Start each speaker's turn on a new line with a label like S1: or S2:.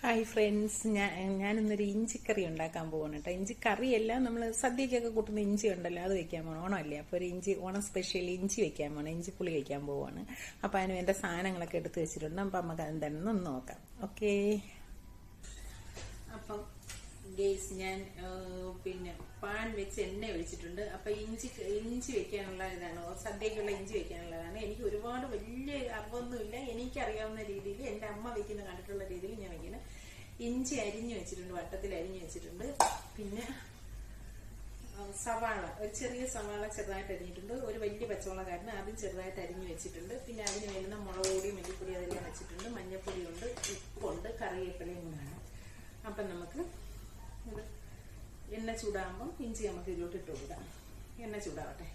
S1: Hi friends, ഞാനിന്നൊരു ഇഞ്ചിക്കറി ഉണ്ടാക്കാൻ പോവാണ് കേട്ടോ. ഇഞ്ചിക്കറിയല്ല, നമ്മൾ സദ്യക്കൊക്കെ കൂട്ടുന്ന ഇഞ്ചി ഉണ്ടല്ലോ, അത് വെക്കാൻ പോകണം. ഓണമല്ലേ, അപ്പോൾ ഒരു ഓണം സ്പെഷ്യൽ ഇഞ്ചി വെക്കാൻ പോകണം, ഇഞ്ചിപ്പുളി വെക്കാൻ പോവാണ്. അപ്പോൾ അതിന് വേണ്ട സാധനങ്ങളൊക്കെ എടുത്ത് വെച്ചിട്ടുണ്ട്. അപ്പം നമുക്ക് എന്താണെന്ന് ഒന്ന് നോക്കാം. ഓക്കെ, അപ്പം ഗേസ് ഞാൻ പാൻ വെച്ച് എണ്ണ ഒഴിച്ചിട്ടുണ്ട്. അപ്പൊ ഇഞ്ചി വെക്കാനുള്ള ഇതാണ്, സദ്യക്കുള്ള ഇഞ്ചി വെക്കാനുള്ളതാണ്. എനിക്ക് ഒരുപാട് വലിയ അറിവൊന്നുമില്ല, എനിക്കറിയാവുന്ന രീതിയിൽ എന്റെ അമ്മ വെക്കുന്ന കണ്ടിട്ടുള്ള രീതിയിൽ ഞാൻ വെക്കുന്നത്. ഇഞ്ചി അരിഞ്ഞു വെച്ചിട്ടുണ്ട്, വട്ടത്തിൽ അരിഞ്ഞു വെച്ചിട്ടുണ്ട്. പിന്നെ സവാള, ഒരു ചെറിയ സവാള ചെറുതായിട്ട് അരിഞ്ഞിട്ടുണ്ട്. ഒരു വലിയ പച്ചമുളകായിരുന്നു, അതും ചെറുതായിട്ട് അരിഞ്ഞു വെച്ചിട്ടുണ്ട്. പിന്നെ അതിന് വേണ്ടുന്ന മുളക് പൊടി, മല്ലിപ്പൊടി അതെല്ലാം വെച്ചിട്ടുണ്ട്. മഞ്ഞൾപ്പൊടിയുണ്ട്, ഉപ്പുണ്ട്, കറിവേപ്പിലയും കൂടാണ്. അപ്പം നമുക്ക് എണ്ണ ചൂടാകുമ്പം ഇഞ്ചി നമുക്ക് ഇതിലോട്ട് ഇട്ട് കൊടുക്കാം. എണ്ണ ചൂടാവട്ടെ.